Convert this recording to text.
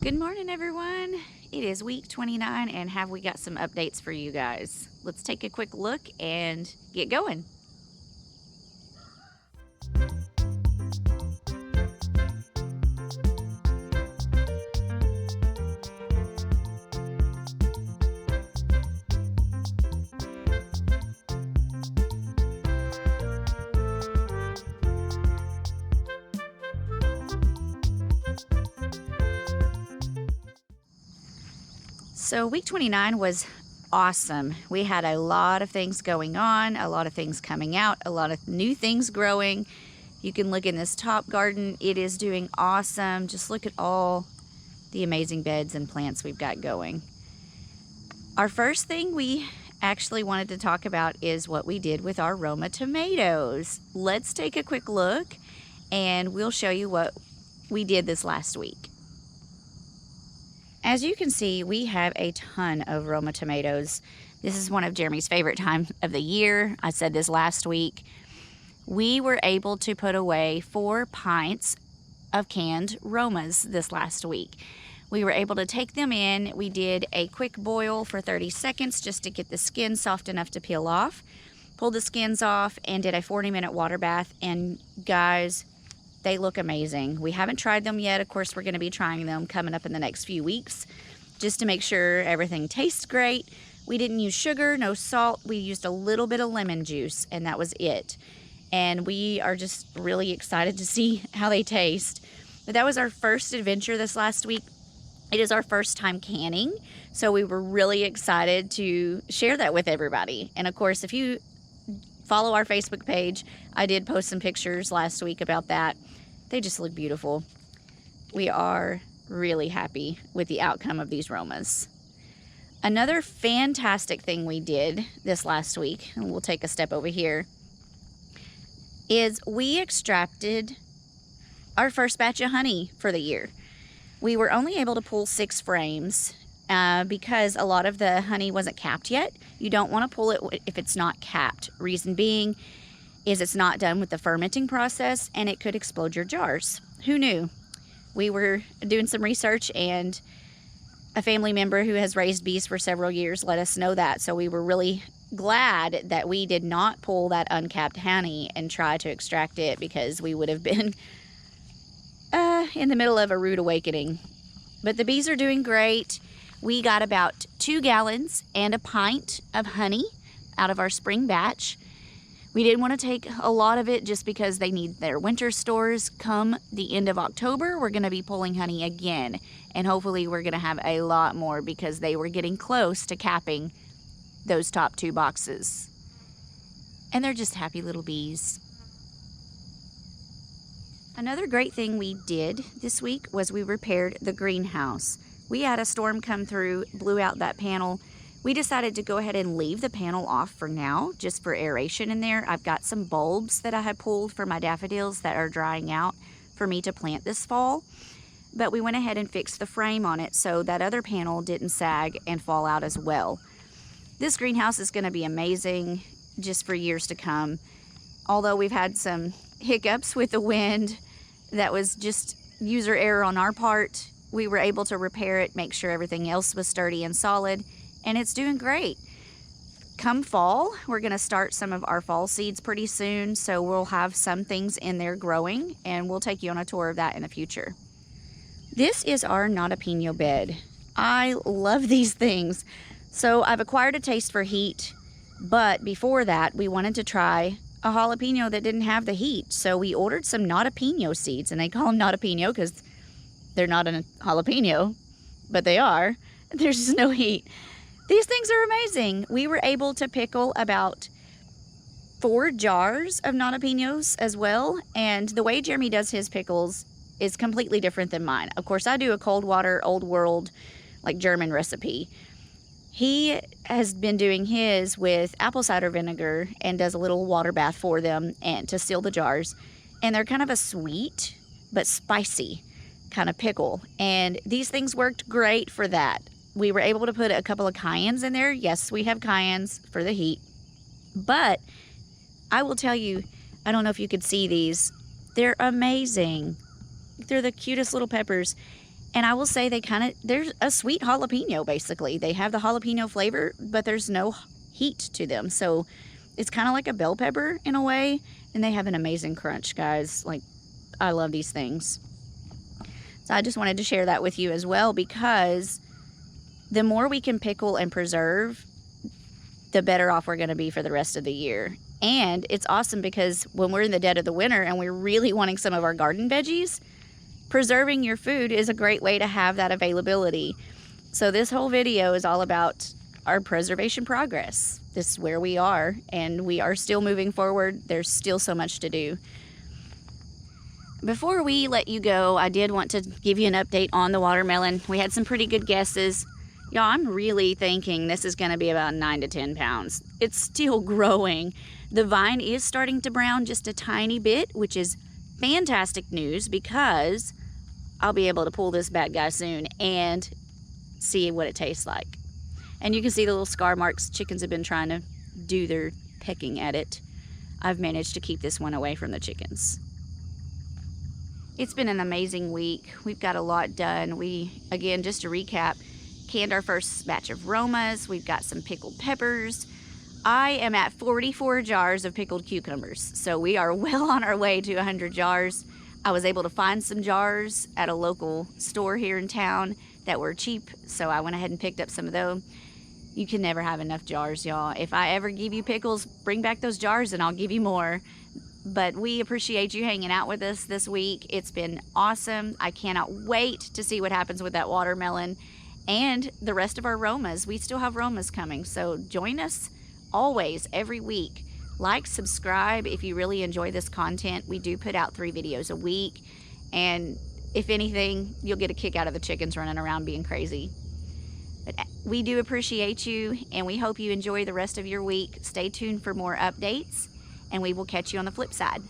Good morning, everyone. It is week 29, and have we got some updates for you guys? Let's take a quick look and get going. So, week 29 was awesome. We had a lot of things going on, a lot of things coming out, a lot of new things growing. You can look in this top garden, it is doing awesome. Just look at all the amazing beds and plants we've got going. Our first thing we actually wanted to talk about is what we did with our Roma tomatoes. Let's take a quick look and we'll show you what we did this last week. As you can see, we have a ton of Roma tomatoes. This is one of Jeremy's favorite time of the year. I said this last week. We were able to put away 4 pints of canned Romas this last week. We were able to take them in. We did a quick boil for 30 seconds just to get the skin soft enough to peel off. Pulled the skins off and did a 40-minute water bath. And guys, they look amazing. We haven't tried them yet. Of course, we're going to be trying them coming up in the next few weeks just to make sure everything tastes great. We didn't use sugar, no salt. We used a little bit of lemon juice, and that was it. And we are just really excited to see how they taste. But that was our first adventure this last week. It is our first time canning, so we were really excited to share that with everybody. And of course, if you follow our Facebook page, I did post some pictures last week about that. They just look beautiful. We are really happy with the outcome of these Romas. Another fantastic thing we did this last week, and we'll take a step over here, is we extracted our first batch of honey for the year. We were only able to pull 6 frames because a lot of the honey wasn't capped yet. You don't want to pull it if it's not capped. Reason being is it's not done with the fermenting process and it could explode your jars. Who knew? We were doing some research and a family member who has raised bees for several years let us know that. So we were really glad that we did not pull that uncapped honey and try to extract it, because we would have been in the middle of a rude awakening. But the bees are doing great. We got about 2 gallons and a pint of honey out of our spring batch. We didn't want to take a lot of it just because they need their winter stores. Come the end of October, we're going to be pulling honey again. And hopefully we're going to have a lot more because they were getting close to capping those top 2 boxes. And they're just happy little bees. Another great thing we did this week was we repaired the greenhouse. We had a storm come through, blew out that panel. We decided to go ahead and leave the panel off for now, just for aeration in there. I've got some bulbs that I had pulled for my daffodils that are drying out for me to plant this fall. But we went ahead and fixed the frame on it so that other panel didn't sag and fall out as well. This greenhouse is going to be amazing just for years to come. Although we've had some hiccups with the wind, that was just user error on our part. We were able to repair it, make sure everything else was sturdy and solid. And it's doing great. Come fall, we're going to start some of our fall seeds pretty soon, so we'll have some things in there growing, and we'll take you on a tour of that in the future. This is our jalapeno bed. I love these things. So I've acquired a taste for heat, but before that, we wanted to try a jalapeno that didn't have the heat. So we ordered some jalapeno seeds, and they call them jalapeno because they're not a jalapeno, but they are. There's just no heat. These things are amazing. We were able to pickle about 4 jars of jalapenos as well. And the way Jeremy does his pickles is completely different than mine. Of course, I do a cold water, old world, like German recipe. He has been doing his with apple cider vinegar and does a little water bath for them and to seal the jars. And they're kind of a sweet but spicy kind of pickle. And these things worked great for that. We were able to put a couple of cayennes in there. Yes, we have cayennes for the heat. But I will tell you, I don't know if you could see these. They're amazing. They're the cutest little peppers. And I will say there's a sweet jalapeno basically. They have the jalapeno flavor, but there's no heat to them. So it's kind of like a bell pepper in a way. And they have an amazing crunch, guys. Like, I love these things. So I just wanted to share that with you as well, because the more we can pickle and preserve, the better off we're going to be for the rest of the year. And it's awesome because when we're in the dead of the winter and we're really wanting some of our garden veggies, preserving your food is a great way to have that availability. So this whole video is all about our preservation progress. This is where we are, and we are still moving forward. There's still so much to do. Before we let you go, I did want to give you an update on the watermelon. We had some pretty good guesses. Y'all, I'm really thinking this is going to be about 9 to 10 pounds. It's still growing. The vine is starting to brown just a tiny bit, which is fantastic news, because I'll be able to pull this bad guy soon and see what it tastes like. And you can see the little scar marks. Chickens have been trying to do their pecking at it. I've managed to keep this one away from the chickens. It's been an amazing week. We've got a lot done. We, again, just to recap, canned our first batch of Romas. We've got some pickled peppers. I am at 44 jars of pickled cucumbers. So we are well on our way to 100 jars. I was able to find some jars at a local store here in town that were cheap, so I went ahead and picked up some of those. You can never have enough jars, y'all. If I ever give you pickles, bring back those jars and I'll give you more. But we appreciate you hanging out with us this week. It's been awesome. I cannot wait to see what happens with that watermelon and the rest of our Romas. We still have Romas coming, so join us always, every week. Like, subscribe if you really enjoy this content. We do put out 3 videos a week, and if anything, you'll get a kick out of the chickens running around being crazy. But we do appreciate you, and we hope you enjoy the rest of your week. Stay tuned for more updates, and we will catch you on the flip side.